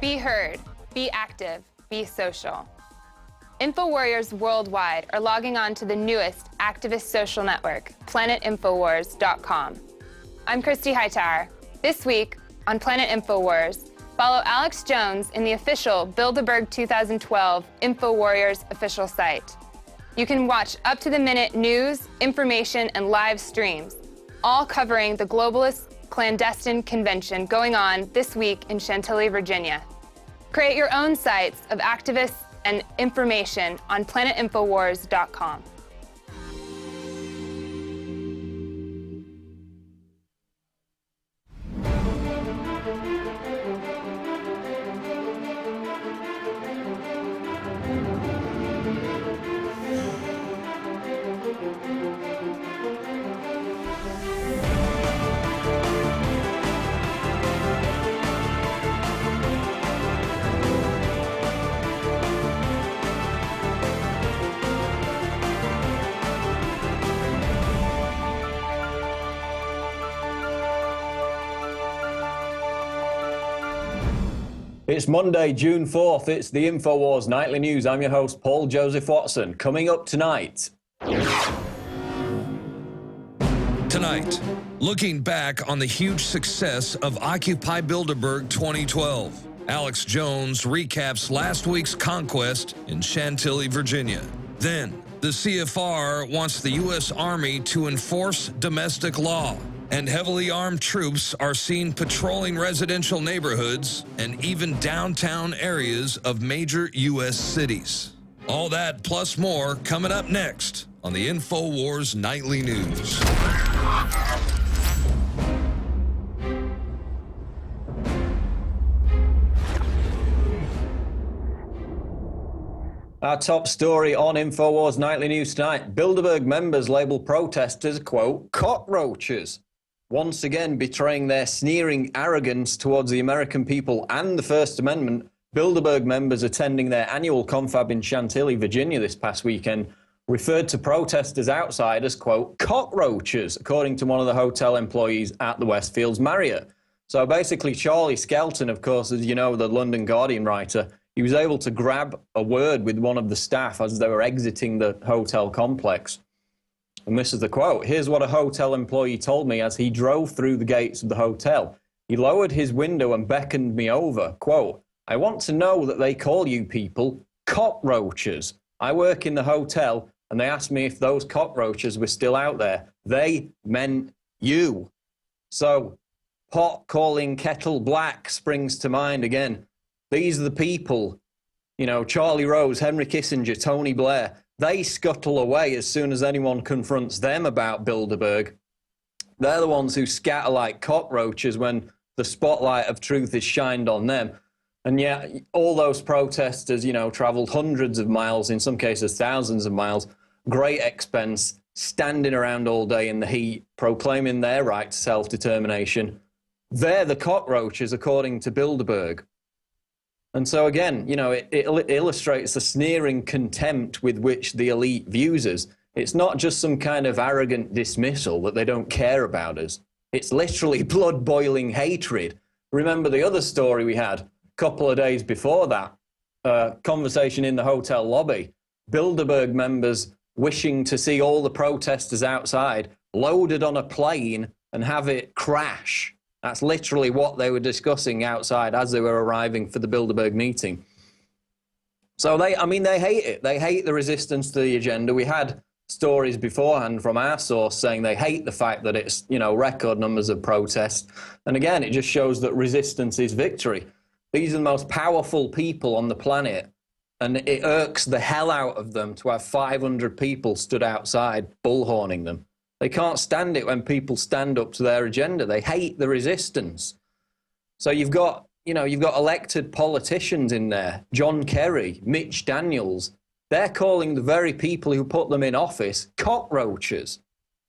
Be heard, be active, be social. InfoWarriors worldwide are logging on to the newest activist social network, planetinfowars.com. I'm Christy Hightower. This week on Planet Infowars, follow Alex Jones in the official Bilderberg 2012 InfoWarriors official site. You can watch up-to-the-minute news, information, and live streams, all covering the globalist clandestine convention going on this week in Chantilly, Virginia. Create your own sites of activists and information on planetinfowars.com. It's Monday, June 4th. It's the Infowars Nightly News. I'm your host, Paul Joseph Watson. Coming up tonight. Tonight, looking back on the huge success of Occupy Bilderburg 2012. Alex Jones recaps last week's conquest in Chantilly, Virginia. Then, the CFR wants the U.S. Army to enforce domestic law. And heavily armed troops are seen patrolling residential neighborhoods and even downtown areas of major U.S. cities. All that plus more coming up next on the Infowars Nightly News. Our top story on Infowars Nightly News tonight. Bilderberg members label protesters, quote, cockroaches. Once again betraying their sneering arrogance towards the American people and the First Amendment, Bilderberg members attending their annual confab in Chantilly, Virginia this past weekend referred to protesters outside as, quote, cockroaches, according to one of the hotel employees at the Westfields Marriott. So basically, Charlie Skelton, of course, as you know, the London Guardian writer, he was able to grab a word with one of the staff as they were exiting the hotel complex. And this is the quote. Here's what a hotel employee told me as he drove through the gates of the hotel. He lowered his window and beckoned me over. Quote, I want to know that they call you people cockroaches. I work in the hotel and they asked me if those cockroaches were still out there. They meant you. So pot calling kettle black springs to mind again. These are the people, you know, Charlie Rose, Henry Kissinger, Tony Blair. They scuttle away as soon as anyone confronts them about Bilderberg. They're the ones who scatter like cockroaches when the spotlight of truth is shined on them. And yet all those protesters, you know, traveled hundreds of miles, in some cases thousands of miles, great expense, standing around all day in the heat, proclaiming their right to self-determination. They're the cockroaches, according to Bilderberg. And so again, you know, it illustrates the sneering contempt with which the elite views us. It's not just some kind of arrogant dismissal that they don't care about us. It's literally blood-boiling hatred. Remember the other story we had a couple of days before that, conversation in the hotel lobby. Bilderberg members wishing to see all the protesters outside loaded on a plane and have it crash. That's literally what they were discussing outside as they were arriving for the Bilderberg meeting. So they hate it. They hate the resistance to the agenda. We had stories beforehand from our source saying they hate the fact that it's, you know, record numbers of protests. And again, it just shows that resistance is victory. These are the most powerful people on the planet. And it irks the hell out of them to have 500 people stood outside bullhorning them. They can't stand it when people stand up to their agenda. They hate the resistance. So you've got elected politicians in there, John Kerry, Mitch Daniels. They're calling the very people who put them in office cockroaches.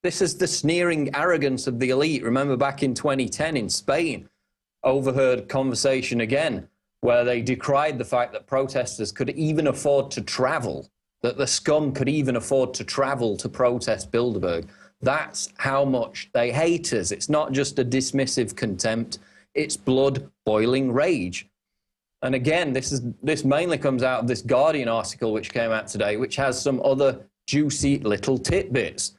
This is the sneering arrogance of the elite. Remember back in 2010 in Spain, overheard conversation again, where they decried the fact that protesters could even afford to travel, that the scum could even afford to travel to protest Bilderberg. That's how much they hate us. It's not just a dismissive contempt, it's blood-boiling rage. And again, this mainly comes out of this Guardian article which came out today, which has some other juicy little tidbits.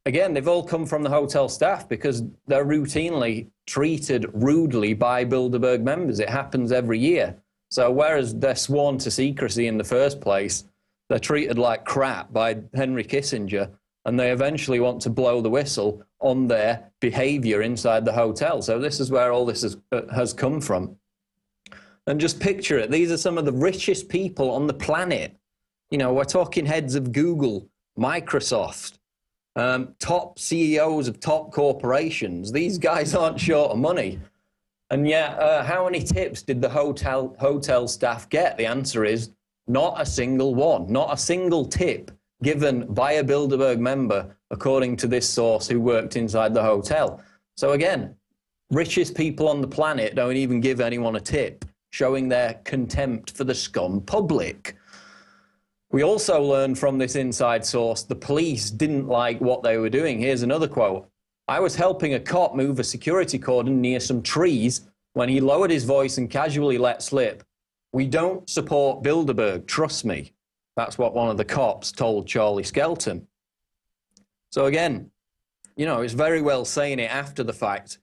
Again, they've all come from the hotel staff because they're routinely treated rudely by Bilderberg members. It happens every year. So whereas they're sworn to secrecy in the first place, they're treated like crap by Henry Kissinger, and they eventually want to blow the whistle on their behavior inside the hotel. So this is where all this has come from. And just picture it. These are some of the richest people on the planet. You know, we're talking heads of Google, Microsoft, top CEOs of top corporations. These guys aren't short of money. And yet, how many tips did the hotel staff get? The answer is not a single one, not a single tip given by a Bilderberg member, according to this source who worked inside the hotel. So again, richest people on the planet don't even give anyone a tip, showing their contempt for the scum public. We also learned from this inside source the police didn't like what they were doing. Here's another quote. I was helping a cop move a security cordon near some trees when he lowered his voice and casually let slip, "We don't support Bilderberg, trust me." That's what one of the cops told Charlie Skelton. So again, you know, it's very well saying it after the fact.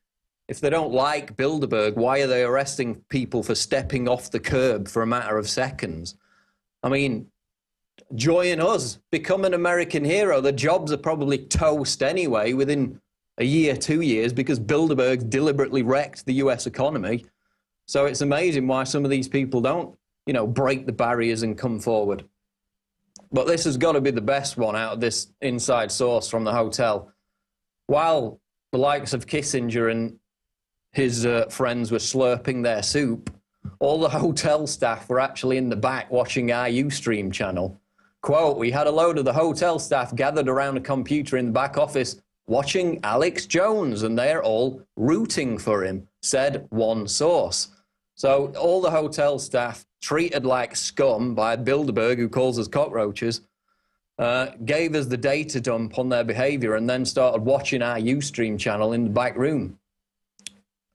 If they don't like Bilderberg, why are they arresting people for stepping off the curb for a matter of seconds? I mean, join us, become an American hero. The jobs are probably toast anyway within a year, 2 years, because Bilderberg deliberately wrecked the US economy. So it's amazing why some of these people don't, you know, break the barriers and come forward. But this has got to be the best one out of this inside source from the hotel. While the likes of Kissinger and his friends were slurping their soup, all the hotel staff were actually in the back watching our Ustream channel. Quote, we had a load of the hotel staff gathered around a computer in the back office watching Alex Jones, and they're all rooting for him, said one source. So all the hotel staff, treated like scum by Bilderberg, who calls us cockroaches, gave us the data dump on their behavior and then started watching our Ustream channel in the back room.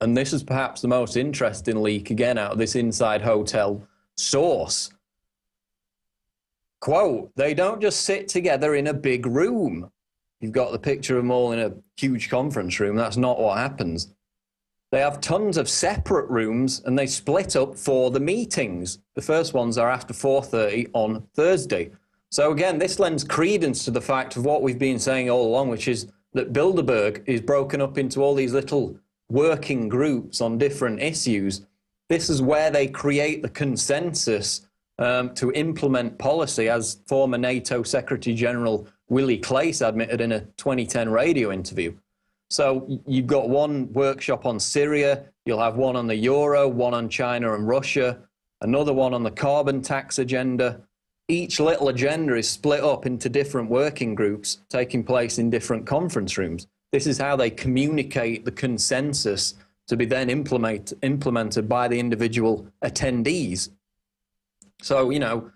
And this is perhaps the most interesting leak, again, out of this inside hotel source. Quote, they don't just sit together in a big room. You've got the picture of them all in a huge conference room. That's not what happens. They have tons of separate rooms and they split up for the meetings. The first ones are after 4:30 on Thursday. So again, this lends credence to the fact of what we've been saying all along, which is that Bilderberg is broken up into all these little working groups on different issues. This is where they create the consensus to implement policy, as former NATO Secretary General Willie Claes admitted in a 2010 radio interview. So you've got one workshop on Syria, you'll have one on the euro, one on China and Russia, another one on the carbon tax agenda. Each little agenda is split up into different working groups taking place in different conference rooms. This is how they communicate the consensus to be then implemented by the individual attendees. So, you know,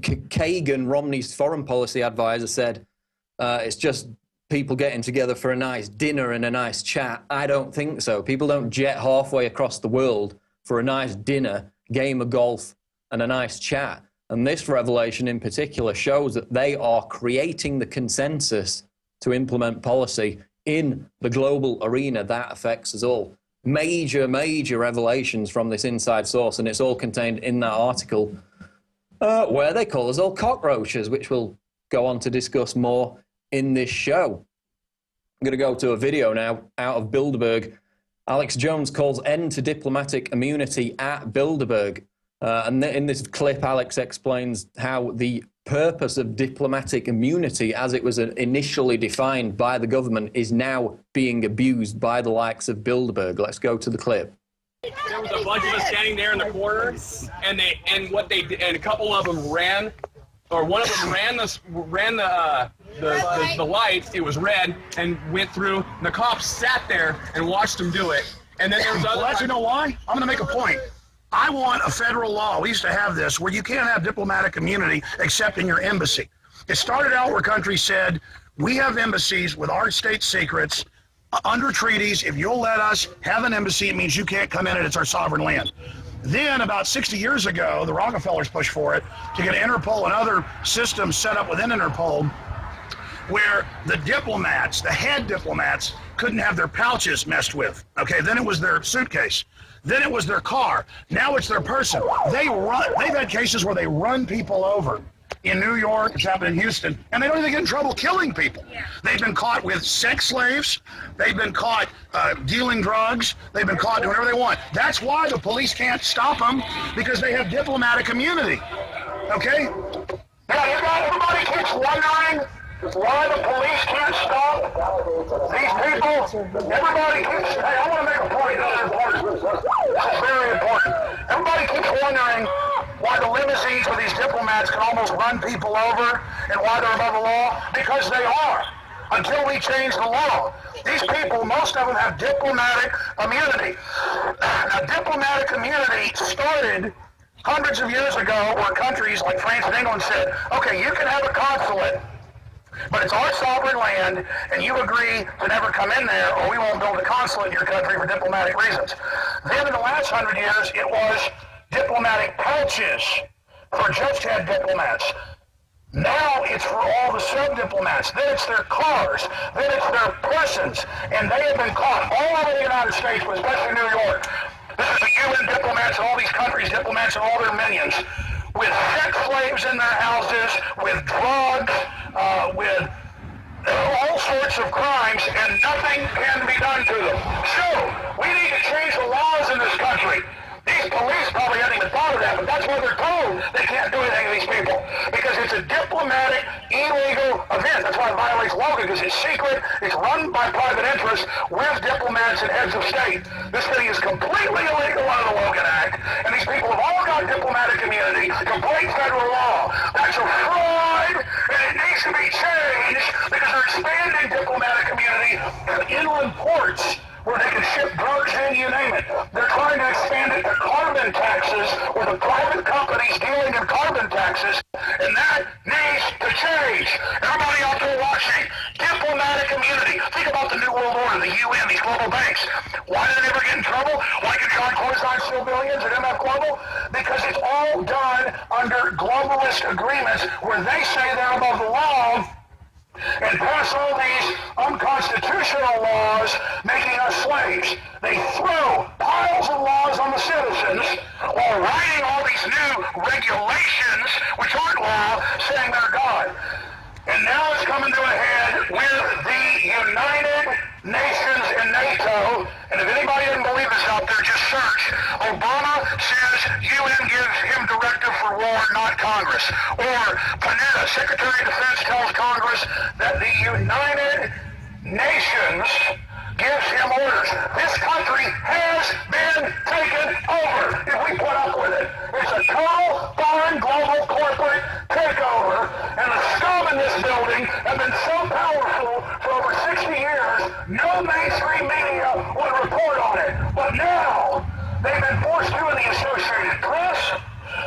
Kagan, Romney's foreign policy advisor, said it's just people getting together for a nice dinner and a nice chat. I don't think so. People don't jet halfway across the world for a nice dinner, game of golf, and a nice chat. And this revelation in particular shows that they are creating the consensus to implement policy in the global arena that affects us all. Major, major revelations from this inside source, and it's all contained in that article where they call us all cockroaches, which we'll go on to discuss more in this show. I'm going to go to a video now out of Bilderberg. Alex Jones calls end to diplomatic immunity at Bilderberg. And in this clip, Alex explains how the purpose of diplomatic immunity, as it was initially defined by the government, is now being abused by the likes of Bilderberg. Let's go to the clip. There was a bunch of us standing there in the corner, and a couple of them ran, or one of them ran the light. It was red, and went through. The cops sat there and watched them do it. And then there was other. Well, you know why? I'm going to make a point. I want a federal law. We used to have this where you can't have diplomatic immunity except in your embassy. It started out where countries said, We have embassies with our state secrets under treaties. If you'll let us have an embassy, it means you can't come in and it's our sovereign land. Then about 60 years ago, the Rockefellers pushed for it to get Interpol and other systems set up within Interpol where the diplomats, the head diplomats, couldn't have their pouches messed with. Okay, then it was their suitcase. Then it was their car. Now it's their person. They've had cases where they run people over. In New York, it's happened in Houston, and they don't even get in trouble killing people. Yeah. They've been caught with sex slaves. They've been caught dealing drugs. They've been caught doing whatever they want. That's why the police can't stop them, because they have diplomatic immunity. Okay? Now, everybody keeps wondering why the police can't stop these people. Everybody keeps, hey, I want to make a point. This is important. This is very important. Everybody keeps wondering why the limousines with these diplomats can almost run people over and why they're above the law. Because they are, until we change the law. These people, most of them have diplomatic immunity. Now, diplomatic immunity started hundreds of years ago where countries like France and England said, okay, you can have a consulate, but it's our sovereign land, and you agree to never come in there, or we won't build a consulate in your country for diplomatic reasons. Then in the last 100 years, it was diplomatic pouches for just head diplomats. Now it's for all the sub-diplomats. Then it's their cars. Then it's their persons. And they have been caught all over the United States, but especially New York. This is the UN diplomats and all these countries' diplomats and all their minions, with sex slaves in their houses, with drugs, with all sorts of crimes, and nothing can be done to them. So, we need to change the laws in this country. These police probably hadn't even thought of that, but that's what they're told. They can't do anything to these people because it's a diplomatic, illegal event. That's why it violates law, because it's secret, it's run by private interests with diplomats and heads of state. This thing is completely illegal under the Logan Act, and these people have all got diplomatic immunity, complete federal law. That's a fraud, and it needs to be changed because they're expanding diplomatic immunity to inland ports where they can ship drugs in, you name it. They're trying to expand it to carbon taxes, where the private companies dealing in carbon taxes, and that needs to change. Everybody out there watching, diplomatic immunity. Think about the New World Order, the UN, these global banks. Why did they never get in trouble? Why can John Corzine steal billions at MF Global? Because it's all done under globalist agreements where they say they're above the law and pass all these unconstitutional laws making us slaves. They throw piles of laws on the citizens while writing all these new regulations, which aren't law, saying they're God. And now it's coming to a head with the United Nations and NATO. And if anybody didn't believe this out there, just search. Obama says UN gives him directive for war, not Congress. Or Panetta, Secretary of Defense, tells Congress that the United Nations gives him orders. This country has been taken over if we put up with it. It's a total foreign global corporate takeover, and the scum in this building have been so powerful for over 60 years, no mainstream media would report on it. But now, they've been forced to in the Associated Press,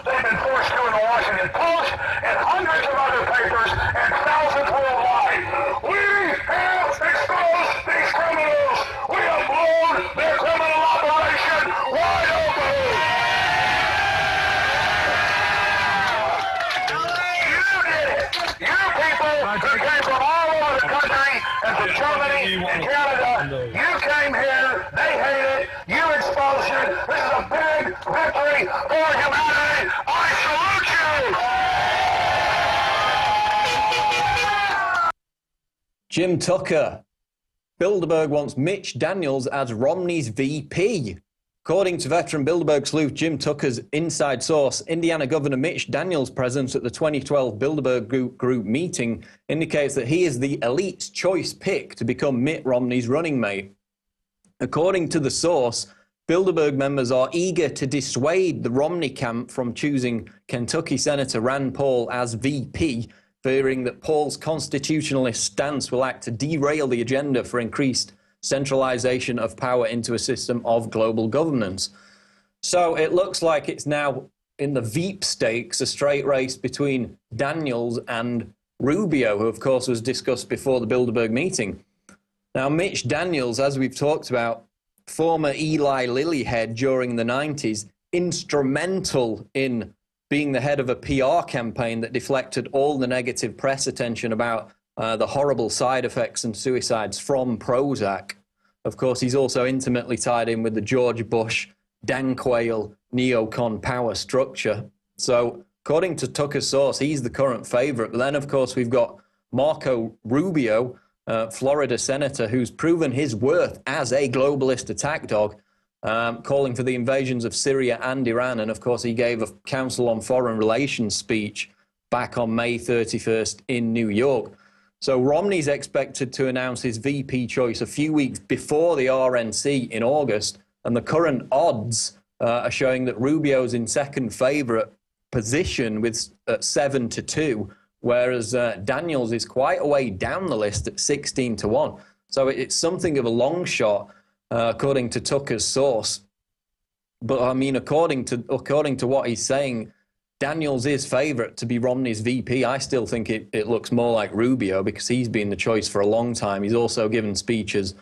they've been forced to in the Washington Post, and hundreds of other papers, and thousands worldwide. We have exposed these criminals. We have blown their criminal operation wide open. You did it. You people who came from all over the country and from Germany and Canada, you came here, they hate it, you exposed it. This is a big victory for humanity. I salute you. Jim Tucker. Bilderberg wants Mitch Daniels as Romney's VP. According to veteran Bilderberg sleuth Jim Tucker's inside source, Indiana Governor Mitch Daniels' presence at the 2012 Bilderberg group meeting indicates that he is the elite's choice pick to become Mitt Romney's running mate. According to the source, Bilderberg members are eager to dissuade the Romney camp from choosing Kentucky Senator Rand Paul as VP, fearing that Paul's constitutionalist stance will act to derail the agenda for increased centralization of power into a system of global governance. So it looks like it's now in the Veep stakes, a straight race between Daniels and Rubio, who of course was discussed before the Bilderberg meeting. Now, Mitch Daniels, as we've talked about, former Eli Lilly head during the 90s, instrumental in being the head of a PR campaign that deflected all the negative press attention about the horrible side effects and suicides from Prozac. Of course, he's also intimately tied in with the George Bush, Dan Quayle, neocon power structure. So, according to Tucker's source, he's the current favorite. But then, of course, we've got Marco Rubio, Florida senator, who's proven his worth as a globalist attack dog, calling for the invasions of Syria and Iran. And, of course, he gave a Council on Foreign Relations speech back on May 31st in New York. So Romney's expected to announce his VP choice a few weeks before the RNC in August. And the current odds are showing that Rubio's in second favorite position with 7-2, whereas Daniels is quite a way down the list at 16-1. So it's something of a long shot, according to Tucker's source. But I mean, according to what he's saying, Daniels is favorite to be Romney's VP. I still think it looks more like Rubio because he's been the choice for a long time. He's also given speeches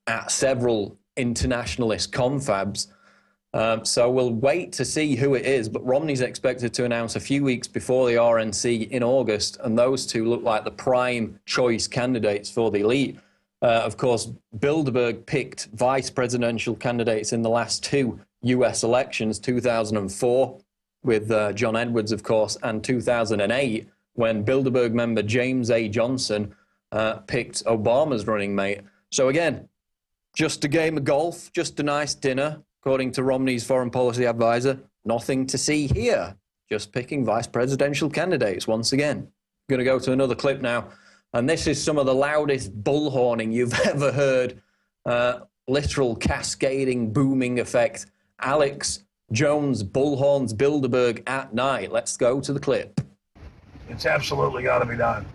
at several internationalist confabs. So we'll wait to see who it is, but Romney's expected to announce a few weeks before the RNC in August, and those two look like the prime choice candidates for the elite. Of course, Bilderberg picked vice presidential candidates in the last two US elections, 2004 with John Edwards, of course, and 2008 when Bilderberg member James A. Johnson picked Obama's running mate. So again, just a game of golf, just a nice dinner. According to Romney's foreign policy advisor, nothing to see here. Just picking vice presidential candidates once again. I'm going to go to another clip now. And this is some of the loudest bullhorning you've ever heard. Literal cascading, booming effect. Alex Jones bullhorns Bilderberg at night. Let's go to the clip. It's absolutely got to be done.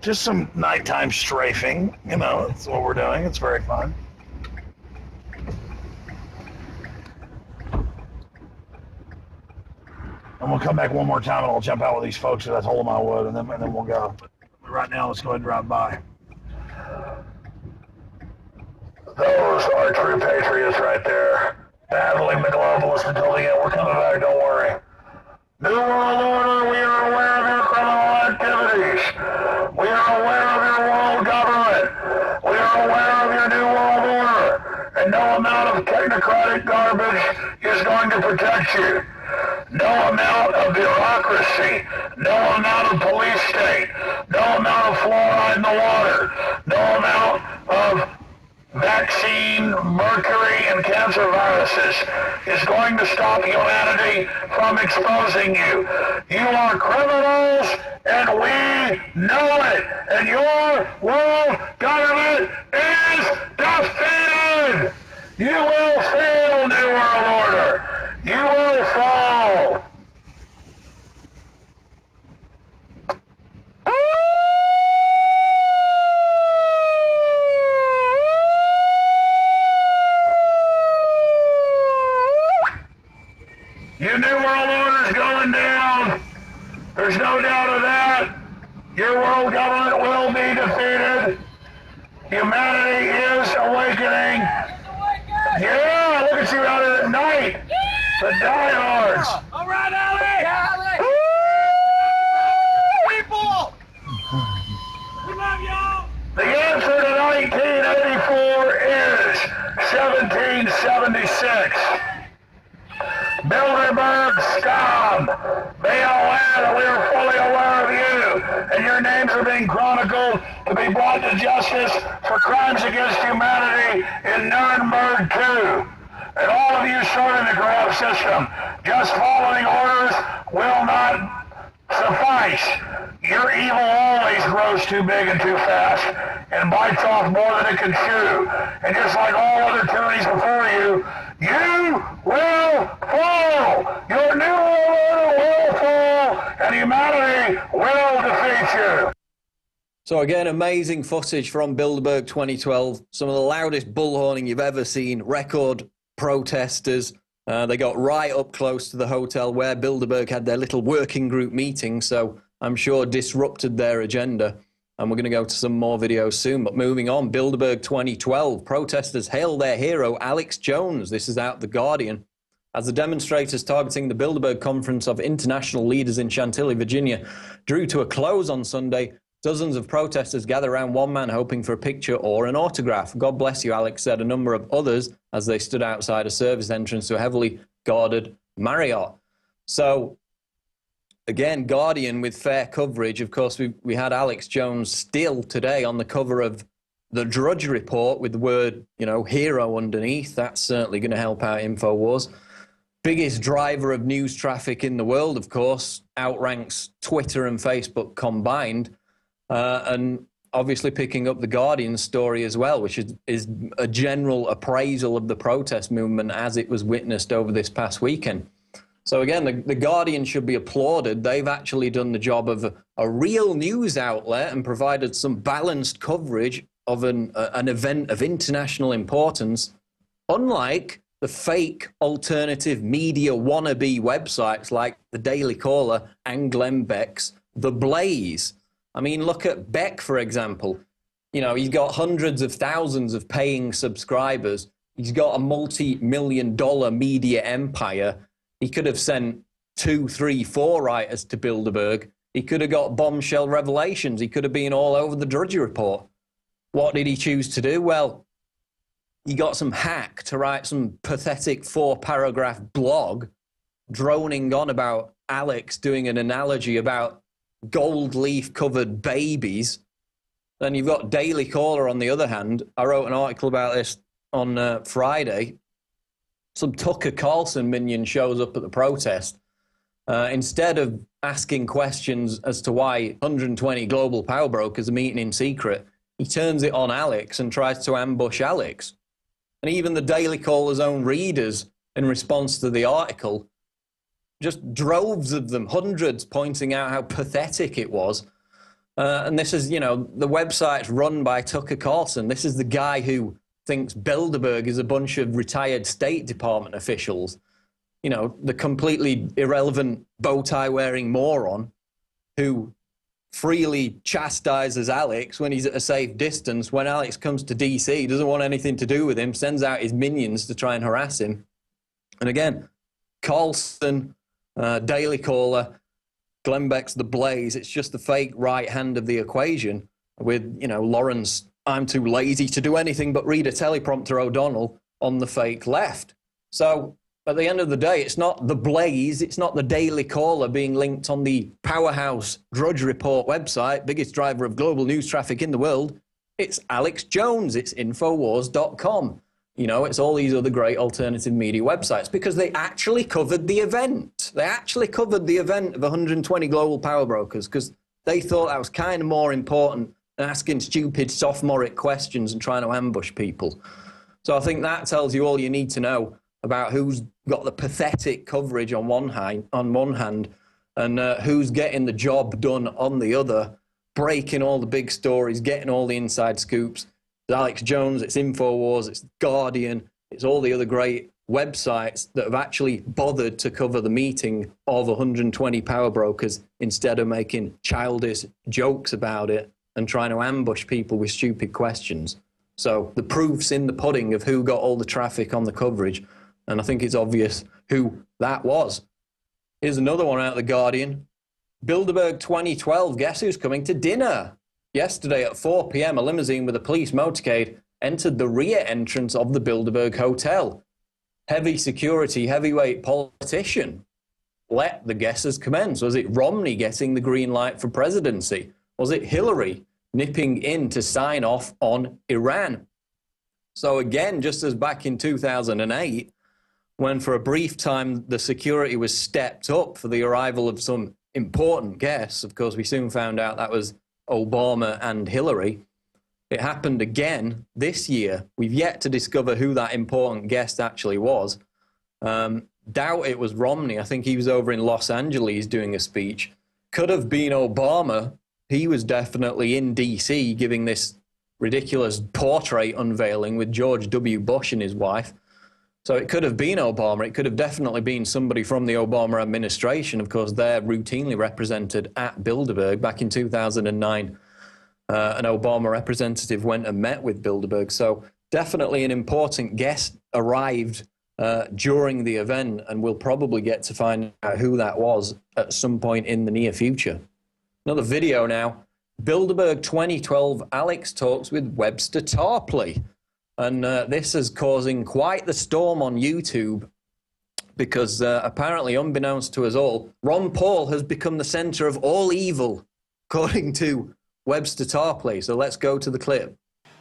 Just some nighttime strafing, you know, that's what we're doing. It's very fun. And we'll come back one more time and I'll jump out with these folks that's holding my wood and then we'll go. But right now, let's go ahead and drive by. Those are true patriots right there. Battling the globalists until the end. We're coming back, don't worry. New World Order, we are aware of your criminal activities. We are aware of your world government. We are aware of your New World Order. And no amount of technocratic garbage is going to protect you. No amount of bureaucracy, no amount of police state, no amount of fluoride in the water, no amount of vaccine, mercury, and cancer viruses is going to stop humanity from exposing you. You are criminals, and we know it. And your world government is defeated. You will fail, New World Order. You will fall. Your New World Order is going down. There's no doubt of that. Your world government will be defeated. Humanity is awakening. Yeah, look at you out at night. The diehards. All right, Allie. Woo! People. We love y'all. The answer to 1984 is 1776. Bilderberg scum. Be aware that we are fully aware of you, and your names are being chronicled to be brought to justice for crimes against humanity in Nuremberg 2. And all of you starting the corrupt system, just following orders will not suffice. Your evil always grows too big and too fast and bites off more than it can chew. And just like all other tyrannies before you, you will fall. Your new world order will fall, and humanity will defeat you. So again, amazing footage from Bilderberg 2012. Some of the loudest bullhorning you've ever seen. Record protesters, They got right up close to the hotel where Bilderberg had their little working group meeting, so I'm sure disrupted their agenda. And we're going to go to some more videos soon. But moving on, Bilderberg 2012, protesters hail their hero, Alex Jones. This is out The Guardian. As the demonstrators targeting the Bilderberg Conference of International Leaders in Chantilly, Virginia, drew to a close on Sunday, dozens of protesters gathered around one man hoping for a picture or an autograph. God bless you, Alex said a number of others as they stood outside a service entrance to a heavily guarded Marriott. So, again, Guardian with fair coverage. Of course, we had Alex Jones still today on the cover of the Drudge Report with the word, hero underneath. That's certainly going to help out Infowars. Biggest driver of news traffic in the world, of course, outranks Twitter and Facebook combined. And obviously picking up the Guardian story as well, which is a general appraisal of the protest movement as it was witnessed over this past weekend. So again, the Guardian should be applauded. They've actually done the job of a real news outlet and provided some balanced coverage of an event of international importance, unlike the fake alternative media wannabe websites like the Daily Caller and Glenn Beck's The Blaze. I mean, look at Beck, for example. He's got hundreds of thousands of paying subscribers. He's got a multi-million-dollar media empire. He could have sent 2, 3, 4 writers to Bilderberg. He could have got bombshell revelations. He could have been all over the Drudge Report. What did he choose to do? Well, he got some hack to write some pathetic 4-paragraph blog droning on about Alex doing an analogy about gold leaf covered babies. Then you've got Daily Caller on the other hand. I wrote an article about this on Friday. Some Tucker Carlson minion shows up at the protest. Instead of asking questions as to why 120 global power brokers are meeting in secret, he turns it on Alex and tries to ambush Alex. And even the Daily Caller's own readers, in response to the article, just droves of them, hundreds, pointing out how pathetic it was. And this is, the website's run by Tucker Carlson. This is the guy who thinks Bilderberg is a bunch of retired State Department officials. The completely irrelevant bow tie wearing moron who freely chastises Alex when he's at a safe distance. When Alex comes to DC, doesn't want anything to do with him, sends out his minions to try and harass him. And again, Carlson, Daily Caller, Glenn Beck's The Blaze, it's just the fake right hand of the equation with, Lawrence, I'm too lazy to do anything but read a teleprompter O'Donnell on the fake left. So at the end of the day, it's not The Blaze, it's not the Daily Caller being linked on the powerhouse Drudge Report website, biggest driver of global news traffic in the world. It's Alex Jones, it's Infowars.com. It's all these other great alternative media websites because they actually covered the event. They actually covered the event of 120 global power brokers because they thought that was kind of more important than asking stupid sophomoric questions and trying to ambush people. So I think that tells you all you need to know about who's got the pathetic coverage on one hand, and who's getting the job done on the other, breaking all the big stories, getting all the inside scoops. It's Alex Jones, it's Infowars, it's Guardian, it's all the other great websites that have actually bothered to cover the meeting of 120 power brokers instead of making childish jokes about it and trying to ambush people with stupid questions. So the proof's in the pudding of who got all the traffic on the coverage, and I think it's obvious who that was. Here's another one out of The Guardian. Bilderberg 2012, guess who's coming to dinner? Yesterday at 4 p.m, a limousine with a police motorcade entered the rear entrance of the Bilderberg Hotel. Heavy security, heavyweight politician. Let the guesses commence. Was it Romney getting the green light for presidency? Was it Hillary nipping in to sign off on Iran? So again, just as back in 2008, when for a brief time the security was stepped up for the arrival of some important guests, of course we soon found out that was Obama and Hillary. It happened again this year. We've yet to discover who that important guest actually was. Doubt it was Romney. I think he was over in Los Angeles doing a speech. Could have been Obama. He was definitely in DC giving this ridiculous portrait unveiling with George W. Bush and his wife. So it could have been Obama. It could have definitely been somebody from the Obama administration. Of course, they're routinely represented at Bilderberg. Back in 2009, an Obama representative went and met with Bilderberg. So definitely an important guest arrived during the event, and we'll probably get to find out who that was at some point in the near future. Another video now. Bilderberg 2012, Alex talks with Webster Tarpley. And this is causing quite the storm on YouTube because apparently, unbeknownst to us all, Ron Paul has become the center of all evil, according to Webster Tarpley. So let's go to the clip.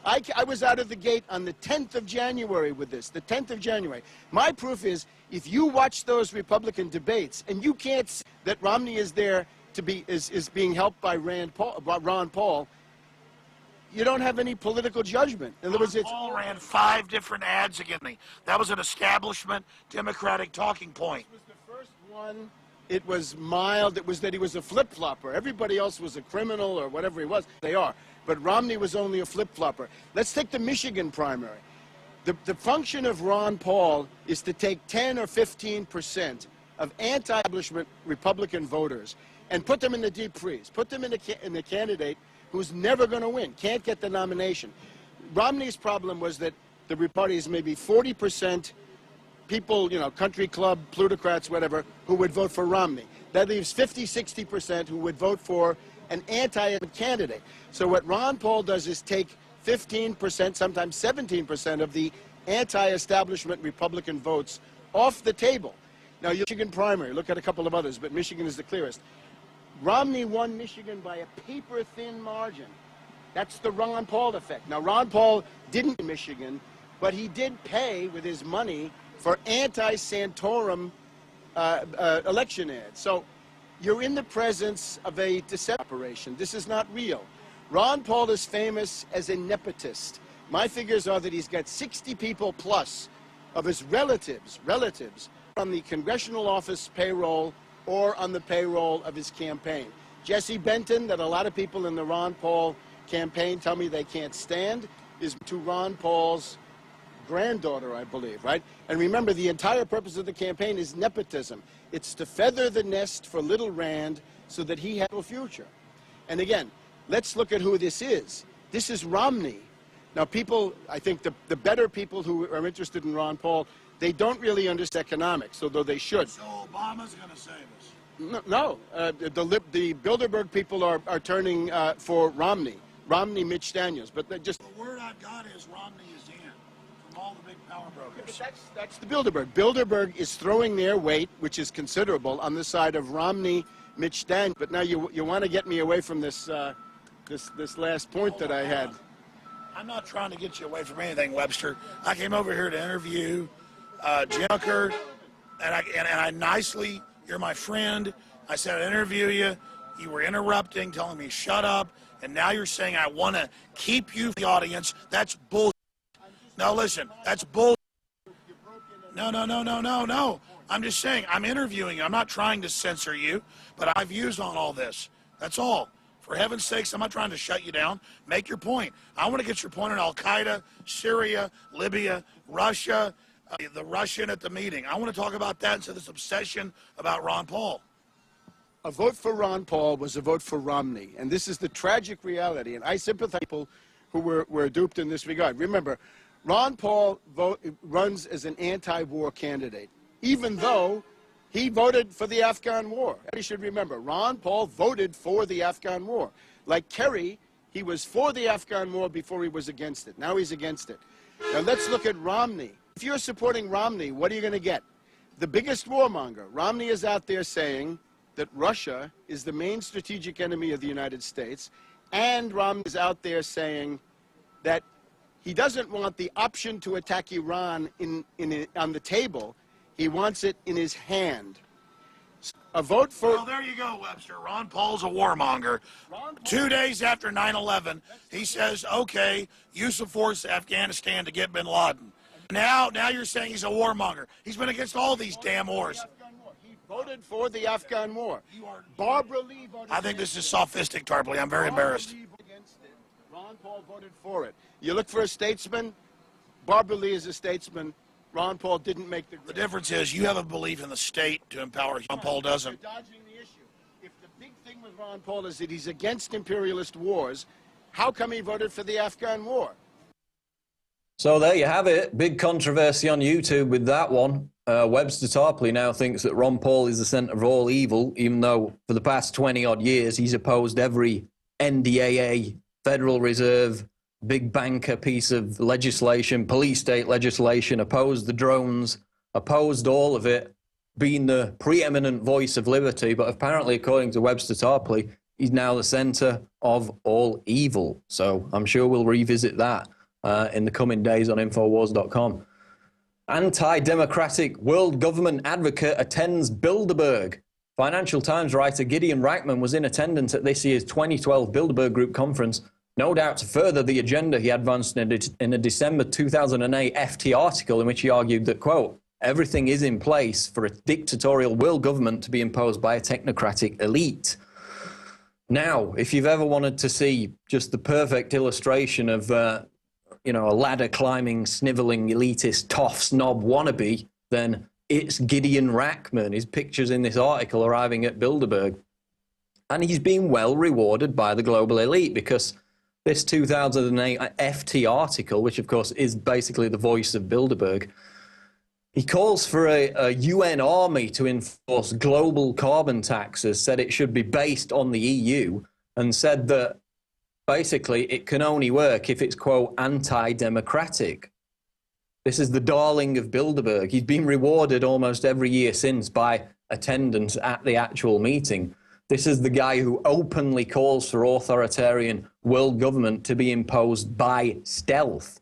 I was out of the gate on the 10th of January with this, the 10th of January. My proof is, if you watch those Republican debates and you can't see that Romney is there to be, is being helped by Ron Paul, you don't have any political judgment. In other words, Paul ran 5 different ads against me. That was an establishment Democratic talking point. This was the first one. It was mild. It was that he was a flip-flopper. Everybody else was a criminal or whatever he was. They are. But Romney was only a flip-flopper. Let's take the Michigan primary. The function of Ron Paul is to take 10 or 15% of anti-establishment Republican voters and put them in the deep freeze. Put them in the candidate who's never going to win, can't get the nomination. Romney's problem was that the parties, maybe 40% people, you know, country club, plutocrats, whatever, who would vote for Romney. That leaves 50, 60% who would vote for an anti-candidate. So what Ron Paul does is take 15%, sometimes 17% of the anti-establishment Republican votes off the table. Now, Michigan primary, look at a couple of others, but Michigan is the clearest. Romney won Michigan by a paper-thin margin. That's the Ron Paul effect. Now, Ron Paul didn't win Michigan, but he did pay with his money for anti-Santorum election ads. So you're in the presence of a deception operation. This is not real. Ron Paul is famous as a nepotist. My figures are that he's got 60 people plus of his relatives on the congressional office payroll or on the payroll of his campaign. Jesse Benton, that a lot of people in the Ron Paul campaign tell me they can't stand, is to Ron Paul's granddaughter, I believe, right? And remember, the entire purpose of the campaign is nepotism. It's to feather the nest for little Rand so that he has a future. And again, let's look at who this is. This is Romney. Now, people, I think the better people who are interested in Ron Paul, they don't really understand economics, although they should. So Obama's going to save us. No. The Bilderberg people are turning for Romney, Mitch Daniels. But they just... The word I've got is Romney is in from all the big power brokers. That's the Bilderberg. Bilderberg is throwing their weight, which is considerable, on the side of Romney, Mitch Daniels. But now you want to get me away from this this last point that I had. I'm not trying to get you away from anything, Webster. I came over here to interview Jim Tucker, and I nicely, you're my friend. I said I'd interview you. You were interrupting, telling me shut up, and now you're saying I want to keep you from the audience. That's bull. Now listen, that's bull. No. I'm just saying I'm interviewing you. I'm not trying to censor you, but I have views on all this. That's all. For heaven's sakes, I'm not trying to shut you down. Make your point. I want to get your point on Al-Qaeda, Syria, Libya, Russia, the Russian at the meeting. I want to talk about that instead of this obsession about Ron Paul. A vote for Ron Paul was a vote for Romney, and this is the tragic reality, and I sympathize with people who were duped in this regard. Remember, Ron Paul runs as an anti-war candidate, even though he voted for the Afghan war. You should remember, Ron Paul voted for the Afghan war. Like Kerry, he was for the Afghan war before he was against it. Now he's against it. Now let's look at Romney. If you're supporting Romney, what are you going to get? The biggest warmonger. Romney is out there saying that Russia is the main strategic enemy of the United States, and Romney is out there saying that he doesn't want the option to attack Iran on the table. He wants it in his hand. A vote for... Well, there you go, Webster. Ron Paul's a warmonger. 2 days after 9/11, he says, okay, use of force to Afghanistan to get bin Laden. Now you're saying he's a warmonger. He's been against all these damn wars. He voted for the Afghan war. Barbara Lee voted I think this is sophistic, Tarpley. I'm very embarrassed. Against it. Ron Paul voted for it. You look for a statesman, Barbara Lee is a statesman. Ron Paul didn't make the grade. The difference is you have a belief in the state to empower. Ron Paul doesn't. You're dodging the issue. If the big thing with Ron Paul is that he's against imperialist wars, how come he voted for the Afghan war? So there you have it. Big controversy on YouTube with that one. Webster Tarpley now thinks that Ron Paul is the center of all evil, even though for the past 20-odd years he's opposed every NDAA, Federal Reserve, big banker piece of legislation, police state legislation, opposed the drones, opposed all of it, being the preeminent voice of liberty. But apparently, according to Webster Tarpley, he's now the center of all evil. So I'm sure we'll revisit that in the coming days on Infowars.com. Anti-democratic world government advocate attends Bilderberg. Financial Times writer Gideon Rachman was in attendance at this year's 2012 Bilderberg Group conference, no doubt to further the agenda he advanced in a December 2008 FT article in which he argued that, quote, everything is in place for a dictatorial world government to be imposed by a technocratic elite. Now, if you've ever wanted to see just the perfect illustration of a ladder-climbing, sniveling, elitist, toff snob wannabe, then it's Gideon Rachman. His picture's in this article arriving at Bilderberg. And he's been well rewarded by the global elite because this 2008 FT article, which of course is basically the voice of Bilderberg, he calls for a UN army to enforce global carbon taxes, said it should be based on the EU, and said that basically, it can only work if it's, quote, anti-democratic. This is the darling of Bilderberg. He's been rewarded almost every year since by attendance at the actual meeting. This is the guy who openly calls for authoritarian world government to be imposed by stealth.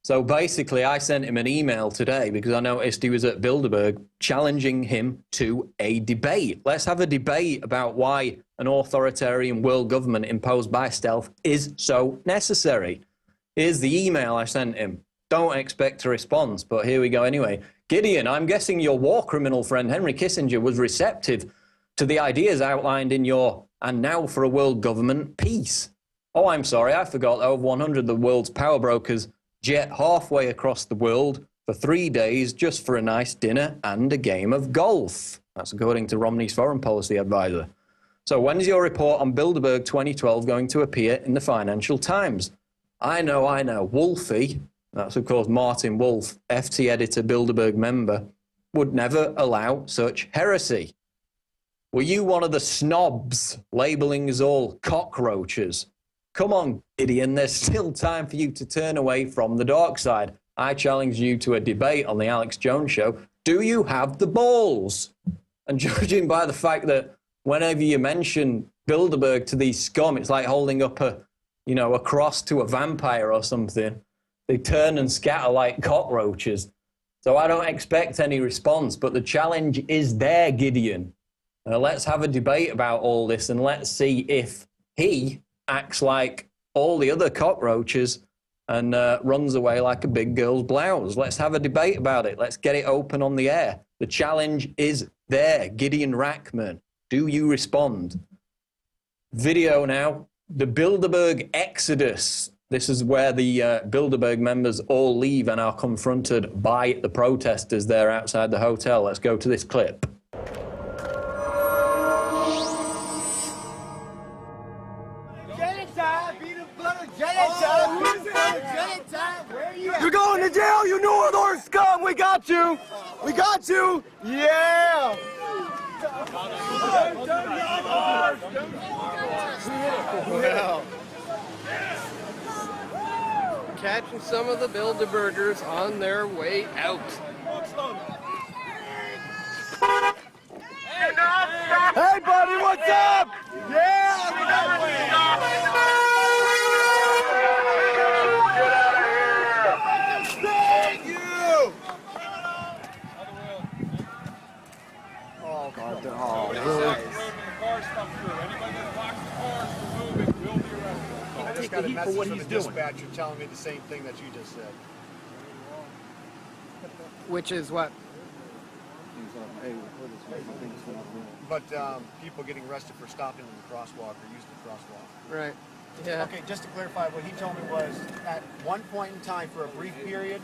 So basically, I sent him an email today because I noticed he was at Bilderberg, challenging him to a debate. Let's have a debate about why an authoritarian world government imposed by stealth is so necessary. Here's the email I sent him. Don't expect a response, but here we go anyway. Gideon, I'm guessing your war criminal friend Henry Kissinger was receptive to the ideas outlined in your "and now for a world government" piece. Oh, I'm sorry, I forgot that over 100 of the world's power brokers jet halfway across the world for 3 days just for a nice dinner and a game of golf. That's according to Romney's foreign policy advisor. So when's your report on Bilderberg 2012 going to appear in the Financial Times? I know. Wolfie, that's of course Martin Wolf, FT editor, Bilderberg member, would never allow such heresy. Were you one of the snobs labeling us all cockroaches? Come on, Gideon, there's still time for you to turn away from the dark side. I challenge you to a debate on the Alex Jones Show. Do you have the balls? And judging by the fact that whenever you mention Bilderberg to these scum, it's like holding up a cross to a vampire or something. They turn and scatter like cockroaches. So I don't expect any response, but the challenge is there, Gideon. Let's have a debate about all this and let's see if he acts like all the other cockroaches and runs away like a big girl's blouse. Let's have a debate about it. Let's get it open on the air. The challenge is there. Gideon Rachman, do you respond? Video now. The Bilderberg Exodus. This is where the Bilderberg members all leave and are confronted by the protesters there outside the hotel. Let's go to this clip. You're going to jail, you Northern scum! We got you! We got you! Yeah! Well, catching some of the Bilderbergers on their way out. Hey, buddy, what's up? Yeah! Thank you! Oh, God. Oh, really? I just got a message from the dispatcher telling me the same thing that you just said. Which is what? But people getting arrested for stopping in the crosswalk or using the crosswalk. Right. Yeah. Okay, just to clarify, what he told me was at one point in time for a brief period,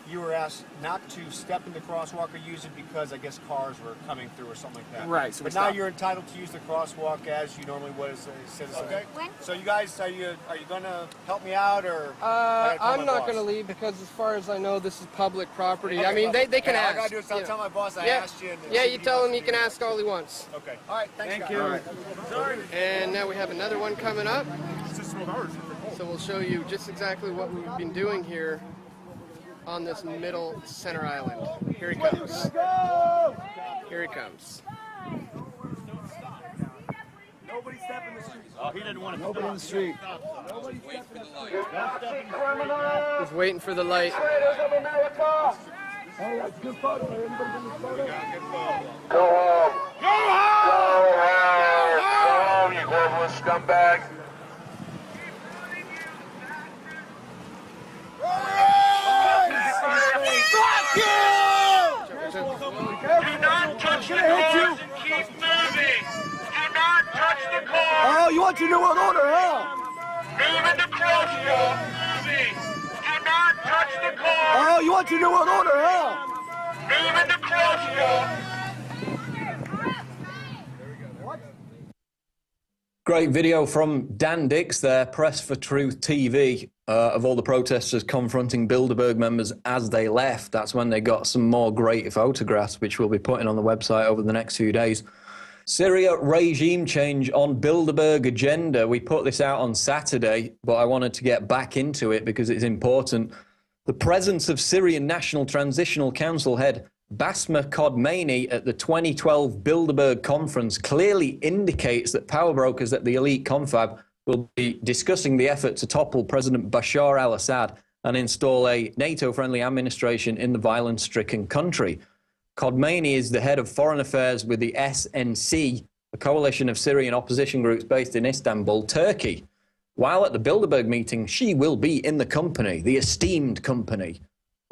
you were asked not to step in the crosswalk or use it because I guess cars were coming through or something like that. Right. So but now you're entitled to use the crosswalk as you normally would as a citizen. Okay. So you guys, are you going to help me out or? I'm not going to leave because as far as I know, this is public property. Okay, I mean, they can ask. All I got to do is I'll tell my boss I asked you. Yeah, you tell him he can ask all he wants. Okay. All right. Thank you. All right. And now we have another one coming up. So we'll show you just exactly what we've been doing here on this middle center island. Here he comes. Here he comes. Nobody step in the street. Oh, he didn't want to. Nobody in the street. He's waiting for the light. Hey, that's a good photo. Anybody get this photo? Go home. Go home. Go home, you globalist scumbag. Fuck you! Do not touch the cars and keep moving. Do not touch the cars. Oh, you want your New World Order, huh? Move in the crosswalk. Moving. Do not touch the cars. Oh, you want your New World Order, huh? Move in the crosswalk. Great video from Dan Dix there, Press for Truth TV, of all the protesters confronting Bilderberg members as they left. That's when they got some more great photographs, which we'll be putting on the website over the next few days. Syria regime change on Bilderberg agenda. We put this out on Saturday, but I wanted to get back into it because it's important. The presence of Syrian National Transitional Council head Basma Khamenei at the 2012 Bilderberg conference clearly indicates that power brokers at the elite confab will be discussing the effort to topple President Bashar al-Assad and install a NATO-friendly administration in the violence-stricken country. Khamenei is the head of foreign affairs with the SNC, a coalition of Syrian opposition groups based in Istanbul, Turkey. While at the Bilderberg meeting, she will be in the company, the esteemed company,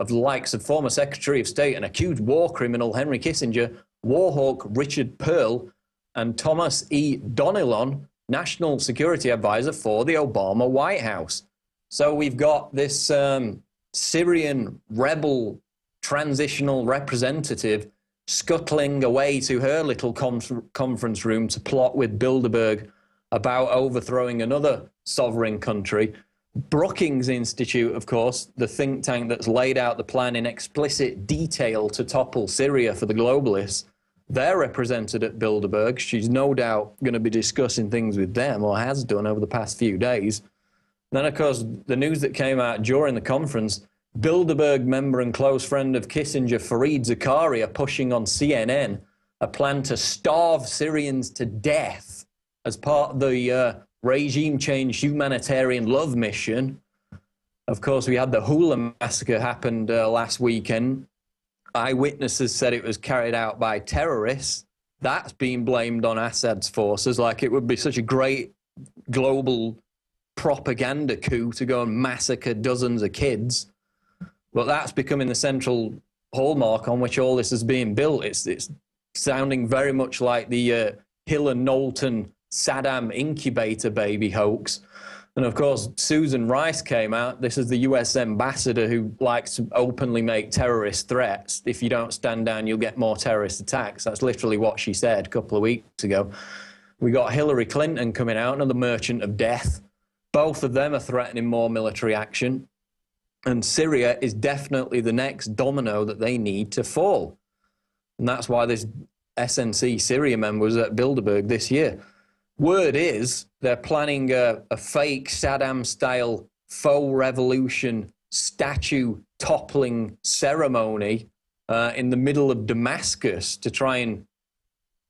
of the likes of former Secretary of State and accused war criminal Henry Kissinger, war hawk Richard Pearl, and Thomas E. Donilon, National Security Advisor for the Obama White House. So we've got this Syrian rebel transitional representative scuttling away to her little conference room to plot with Bilderberg about overthrowing another sovereign country. Brookings Institute, of course, the think tank that's laid out the plan in explicit detail to topple Syria for the globalists, they're represented at Bilderberg. She's no doubt going to be discussing things with them, or has done over the past few days. Then, of course, the news that came out during the conference, Bilderberg member and close friend of Kissinger, Fareed Zakaria, pushing on CNN a plan to starve Syrians to death as part of the regime change humanitarian love mission. Of course, we had the Hula massacre happened last weekend. Eyewitnesses said it was carried out by terrorists. That's being blamed on Assad's forces, like it would be such a great global propaganda coup to go and massacre dozens of kids. But that's becoming the central hallmark on which all this is being built. It's sounding very much like the Hill and Knowlton Saddam incubator baby hoax. And of course, Susan Rice came out. This is the US ambassador who likes to openly make terrorist threats. If you don't stand down, you'll get more terrorist attacks. That's literally what she said a couple of weeks ago. We got Hillary Clinton coming out, another merchant of death. Both of them are threatening more military action. And Syria is definitely the next domino that they need to fall. And that's why this SNC Syria member was at Bilderberg this year. Word is they're planning a fake Saddam-style faux revolution statue toppling ceremony in the middle of Damascus to try and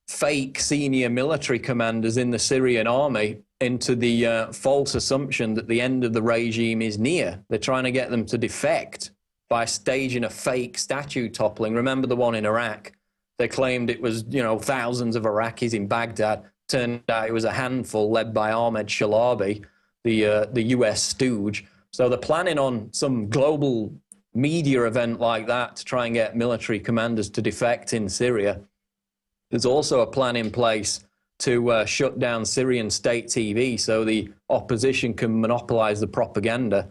fake senior military commanders in the Syrian army into the false assumption that the end of the regime is near. They're trying to get them to defect by staging a fake statue toppling. Remember the one in Iraq? They claimed it was, thousands of Iraqis in Baghdad. Turned out it was a handful led by Ahmed Shalabi, the US stooge. So they're planning on some global media event like that to try and get military commanders to defect in Syria. There's also a plan in place to shut down Syrian state TV so the opposition can monopolize the propaganda.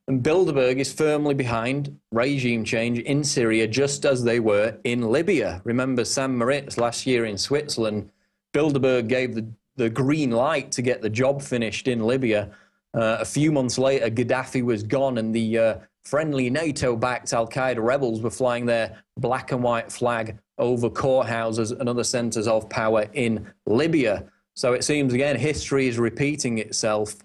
And Bilderberg is firmly behind regime change in Syria, just as they were in Libya. Remember Sam Moritz last year in Switzerland? Bilderberg gave the green light to get the job finished in Libya. A few months later, Gaddafi was gone, and the friendly NATO-backed al-Qaeda rebels were flying their black and white flag over courthouses and other centers of power in Libya. So it seems, again, history is repeating itself,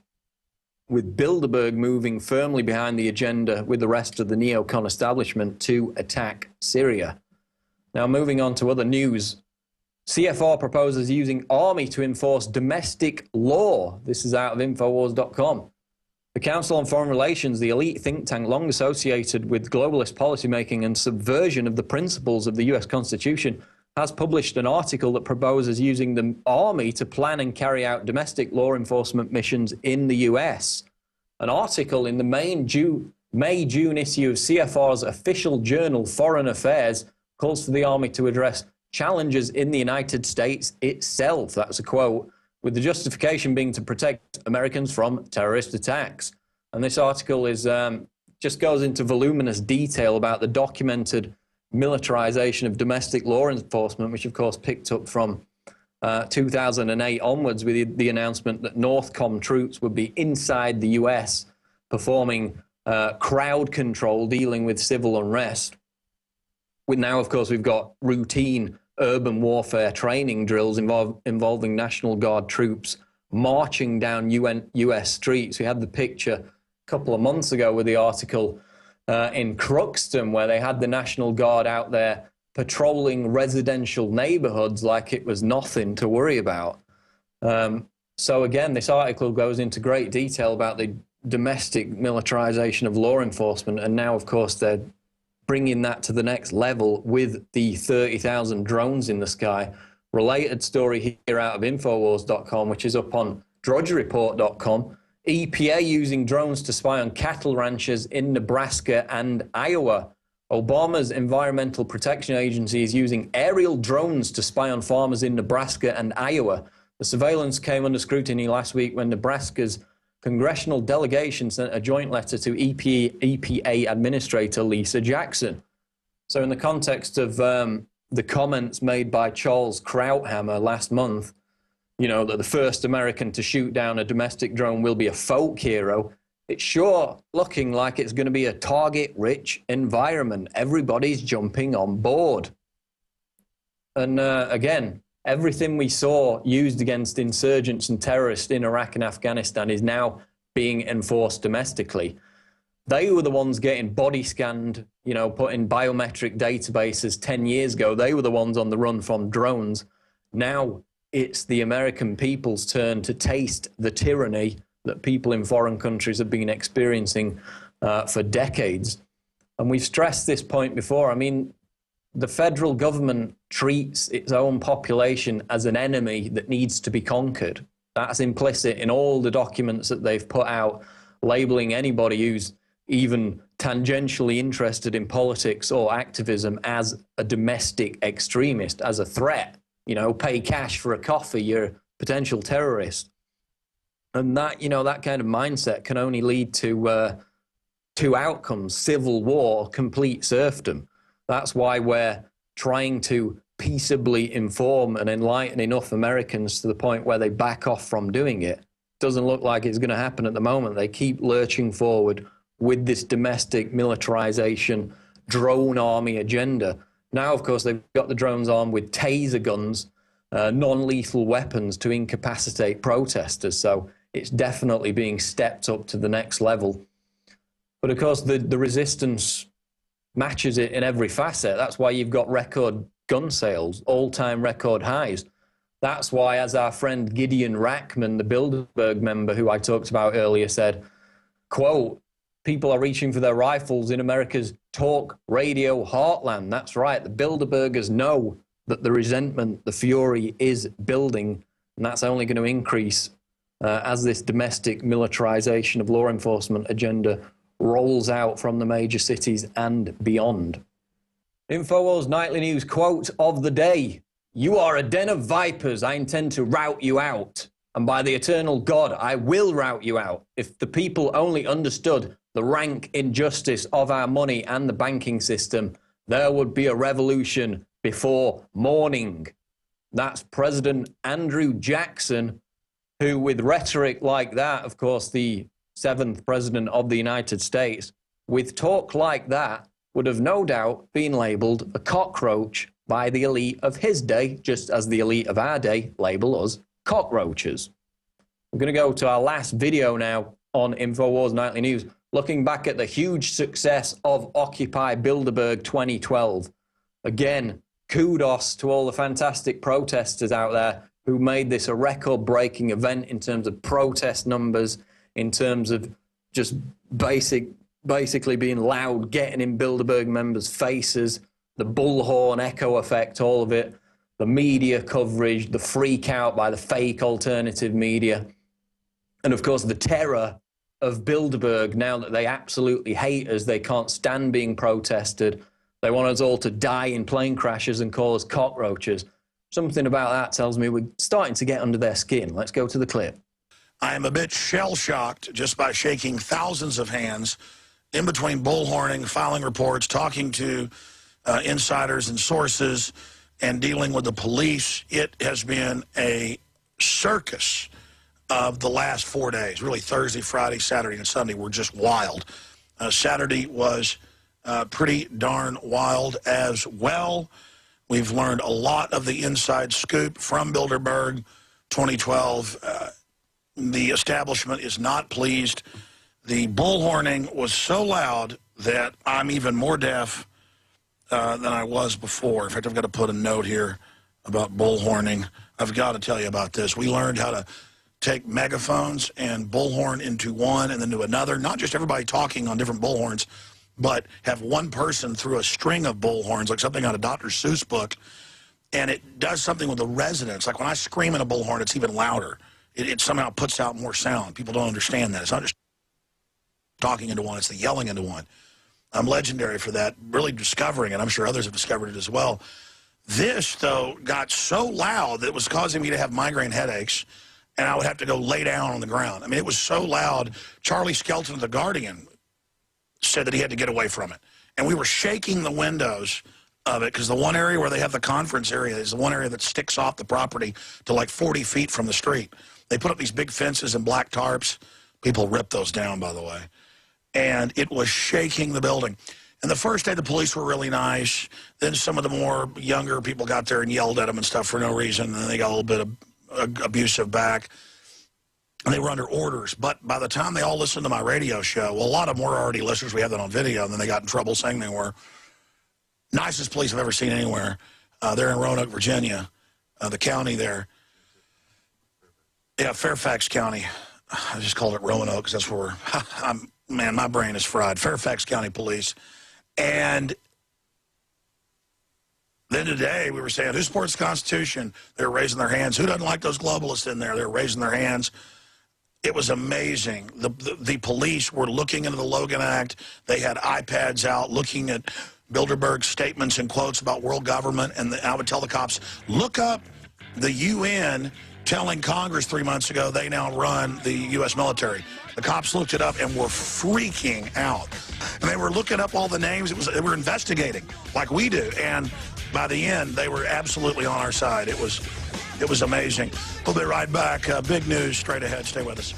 with Bilderberg moving firmly behind the agenda with the rest of the neocon establishment to attack Syria. Now, moving on to other news. CFR proposes using army to enforce domestic law. This is out of Infowars.com. The Council on Foreign Relations, the elite think tank long associated with globalist policymaking and subversion of the principles of the US Constitution, has published an article that proposes using the army to plan and carry out domestic law enforcement missions in the US. An article in the May-June issue of CFR's official journal, Foreign Affairs, calls for the army to address challenges in the United States itself. That's a quote, with the justification being to protect Americans from terrorist attacks. And this article is just goes into voluminous detail about the documented militarization of domestic law enforcement, which of course picked up from 2008 onwards with the announcement that Northcom troops would be inside the US performing crowd control, dealing with civil unrest. With now, of course, we've got routine urban warfare training drills involving National Guard troops marching down US streets. We had the picture a couple of months ago with the article in Crookston, where they had the National Guard out there patrolling residential neighborhoods like it was nothing to worry about. So again, this article goes into great detail about the domestic militarization of law enforcement, and now, of course, they're bringing that to the next level with the 30,000 drones in the sky. Related story here out of Infowars.com, which is up on drudgereport.com. EPA using drones to spy on cattle ranchers in Nebraska and Iowa. Obama's Environmental Protection Agency is using aerial drones to spy on farmers in Nebraska and Iowa. The surveillance came under scrutiny last week when Nebraska's congressional delegation sent a joint letter to EPA Administrator Lisa Jackson. So in the context of the comments made by Charles Krauthammer last month, you know, that the first American to shoot down a domestic drone will be a folk hero, it's sure looking like it's going to be a target-rich environment. Everybody's jumping on board. And again, everything we saw used against insurgents and terrorists in Iraq and Afghanistan is now being enforced domestically. They were the ones getting body scanned, you know, put in biometric databases 10 years ago. They were the ones on the run from drones. Now it's the American people's turn to taste the tyranny that people in foreign countries have been experiencing for decades. And we've stressed this point before. I mean, the federal government treats its own population as an enemy that needs to be conquered. That's implicit in all the documents that they've put out, labeling anybody who's even tangentially interested in politics or activism as a domestic extremist, as a threat. You know, pay cash for a coffee, you're a potential terrorist. And that, you know, that kind of mindset can only lead to two outcomes: civil war, complete serfdom. That's why we're trying to peaceably inform and enlighten enough Americans to the point where they back off from doing it. Doesn't look like it's going to happen at the moment. They keep lurching forward with this domestic militarization, drone army agenda. Now, of course, they've got the drones armed with taser guns, non-lethal weapons to incapacitate protesters. So it's definitely being stepped up to the next level. But of course, the resistance matches it in every facet. That's why you've got record gun sales, all-time record highs. That's why, as our friend Gideon Rackman, the Bilderberg member who I talked about earlier, said, quote, "People are reaching for their rifles in America's talk radio heartland." That's right. The Bilderbergers know that the resentment, the fury is building, and that's only going to increase as this domestic militarization of law enforcement agenda rolls out from the major cities and beyond. Infowars Nightly News quote of the day: "You are a den of vipers. I intend to rout you out." And by the eternal God, I will rout you out. If the people only understood the rank injustice of our money and the banking system, there would be a revolution before morning. That's President Andrew Jackson, who with rhetoric like that, of course, the 7th president of the United States, with talk like that, would have no doubt been labeled a cockroach by the elite of his day, just as the elite of our day label us cockroaches. We're going to go to our last video now on Infowars Nightly News, looking back at the huge success of Occupy Bilderburg 2012. Again, kudos to all the fantastic protesters out there who made this a record-breaking event in terms of protest numbers, in terms of just basically being loud, getting in Bilderberg members' faces, the bullhorn echo effect, all of it, the media coverage, the freak out by the fake alternative media, and of course the terror of Bilderberg now that they absolutely hate us. They can't stand being protested. They want us all to die in plane crashes and call us cockroaches. Something about that tells me we're starting to get under their skin. Let's go to the clip. I am a bit shell-shocked just by shaking thousands of hands in between bullhorning, filing reports, talking to insiders and sources, and dealing with the police. It has been a circus of the last 4 days. Really, Thursday, Friday, Saturday, and Sunday were just wild. Saturday was pretty darn wild as well. We've learned a lot of the inside scoop from Bilderberg 2012. The establishment is not pleased. The bullhorning was so loud that I'm even more deaf than I was before. In fact, I've got to put a note here about bullhorning. I've got to tell you about this. We learned how to take megaphones and bullhorn into one and then to another. Not just everybody talking on different bullhorns, but have one person through a string of bullhorns, like something out of Dr. Seuss book, and it does something with the resonance. Like when I scream in a bullhorn, it's even louder. It somehow puts out more sound. People don't understand that. It's not just talking into one, it's the yelling into one. I'm legendary for that, really discovering it. I'm sure others have discovered it as well. This, though, got so loud that it was causing me to have migraine headaches, and I would have to go lay down on the ground. I mean, it was so loud. Charlie Skelton of The Guardian said that he had to get away from it. And we were shaking the windows of it because the one area where they have the conference area is the one area that sticks off the property to like 40 feet from the street. They put up these big fences and black tarps. People ripped those down, by the way. And it was shaking the building. And the first day, the police were really nice. Then some of the more younger people got there and yelled at them and stuff for no reason. And then they got a little bit of abusive back. And they were under orders. But by the time they all listened to my radio show, well, a lot of them were already listeners. We have that on video. And then they got in trouble saying they were. Nicest police I've ever seen anywhere. They're in Roanoke, Virginia, the county there. Yeah, Fairfax County. I just called it Roanoke because that's where man, my brain is fried. Fairfax County Police. And then today we were saying, who supports the Constitution? They were raising their hands. Who doesn't like those globalists in there? They were raising their hands. It was amazing. The police were looking into the Logan Act. They had iPads out looking at Bilderberg's statements and quotes about world government. And I would tell the cops, look up the UN telling Congress 3 months ago they now run the U.S. military. The cops looked it up and were freaking out. And they were looking up all the names. They were investigating like we do. And by the end, they were absolutely on our side. It was amazing. We'll be right back. Big news straight ahead. Stay with us.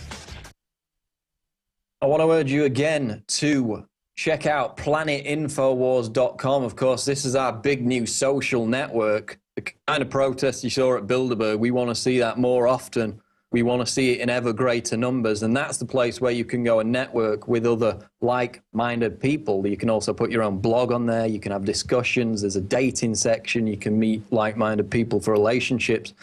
I want to urge you again to check out planetinfowars.com. Of course, this is our big new social network. The kind of protests you saw at Bilderberg, we want to see that more often. We want to see it in ever greater numbers. And that's the place where you can go and network with other like-minded people. You can also put your own blog on there. You can have discussions. There's a dating section. You can meet like-minded people for relationships.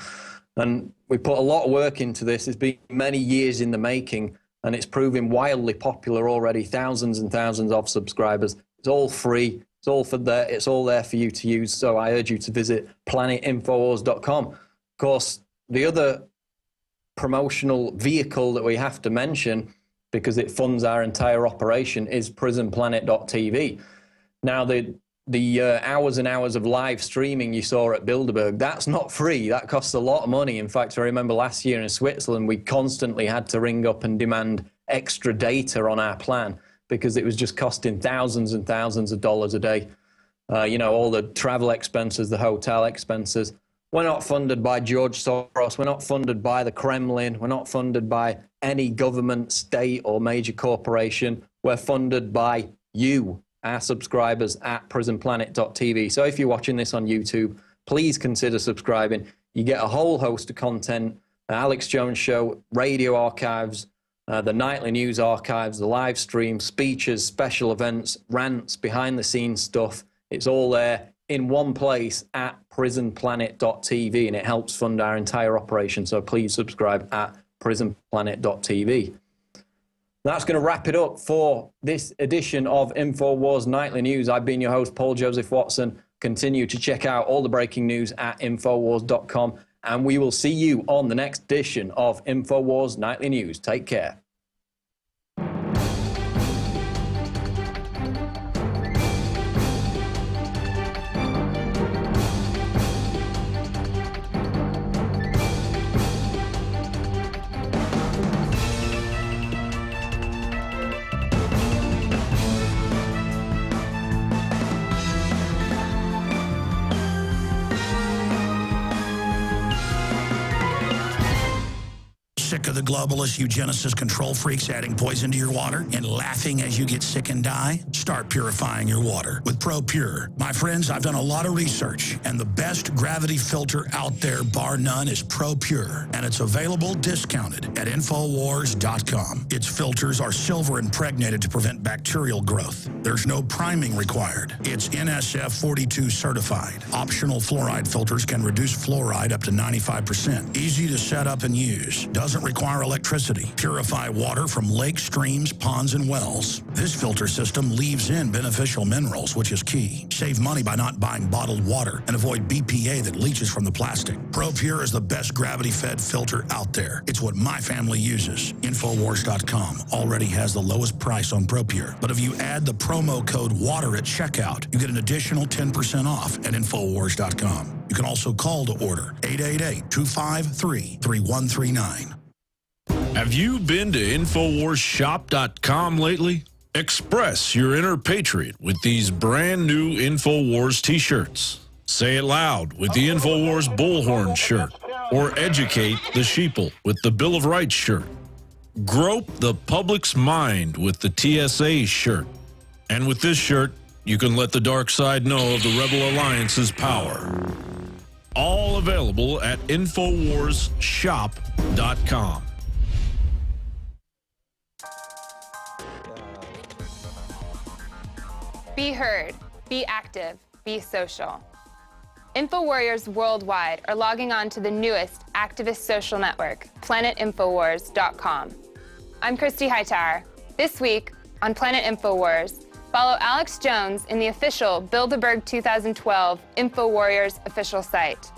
And we put a lot of work into this. It's been many years in the making, and it's proving wildly popular already. Thousands and thousands of subscribers. It's all free. It's all there for you to use. So I urge you to visit planetinfowars.com. Of course, the other promotional vehicle that we have to mention, because it funds our entire operation, is prisonplanet.tv. Now, the the hours and hours of live streaming you saw at Bilderberg, that's not free. That costs a lot of money. In fact, I remember last year in Switzerland, we constantly had to ring up and demand extra data on our plan because it was just costing thousands and thousands of dollars a day. You know, all the travel expenses, the hotel expenses. We're not funded by George Soros. We're not funded by the Kremlin. We're not funded by any government, state, or major corporation. We're funded by you, our subscribers at prisonplanet.tv. So if you're watching this on YouTube, please consider subscribing. You get a whole host of content, Alex Jones Show, radio archives, the nightly news archives, the live stream, speeches, special events, rants, behind-the-scenes stuff. It's all there in one place at prisonplanet.tv, and it helps fund our entire operation. So please subscribe at prisonplanet.tv. That's going to wrap it up for this edition of Infowars Nightly News. I've been your host, Paul Joseph Watson. Continue to check out all the breaking news at Infowars.com, and we will see you on the next edition of Infowars Nightly News. Take care. Sick of the globalist eugenicist control freaks adding poison to your water and laughing as you get sick and die? Start purifying your water with ProPure. My friends, I've done a lot of research, and the best gravity filter out there, bar none, is ProPure, and it's available discounted at Infowars.com. Its filters are silver impregnated to prevent bacterial growth. There's no priming required. It's NSF 42 certified. Optional fluoride filters can reduce fluoride up to 95%. Easy to set up and use. Doesn't require electricity. Purify water from lakes, streams, ponds, and wells. This filter system leaves in beneficial minerals, which is key. Save money by not buying bottled water and avoid BPA that leaches from the plastic. ProPure is the best gravity-fed filter out there. It's what my family uses. Infowars.com already has the lowest price on ProPure, but if you add the promo code WATER at checkout, you get an additional 10% off at Infowars.com. You can also call to order 888-253-3139. Have you been to InfoWarsShop.com lately? Express your inner patriot with these brand new InfoWars t-shirts. Say it loud with the InfoWars Bullhorn shirt, or educate the sheeple with the Bill of Rights shirt. Grope the public's mind with the TSA shirt. And with this shirt, you can let the dark side know of the Rebel Alliance's power. All available at InfoWarsShop.com. Be heard, be active, be social. InfoWarriors worldwide are logging on to the newest activist social network, PlanetInfowars.com. I'm Christy Hightower. This week on Planet Infowars, follow Alex Jones in the official Bilderberg 2012 InfoWarriors official site.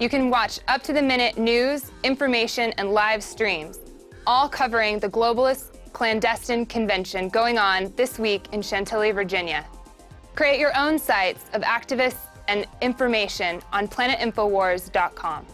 You can watch up-to-the-minute news, information, and live streams, all covering the globalist clandestine convention going on this week in Chantilly, Virginia. Create your own sites of activists and information on PlanetInfowars.com.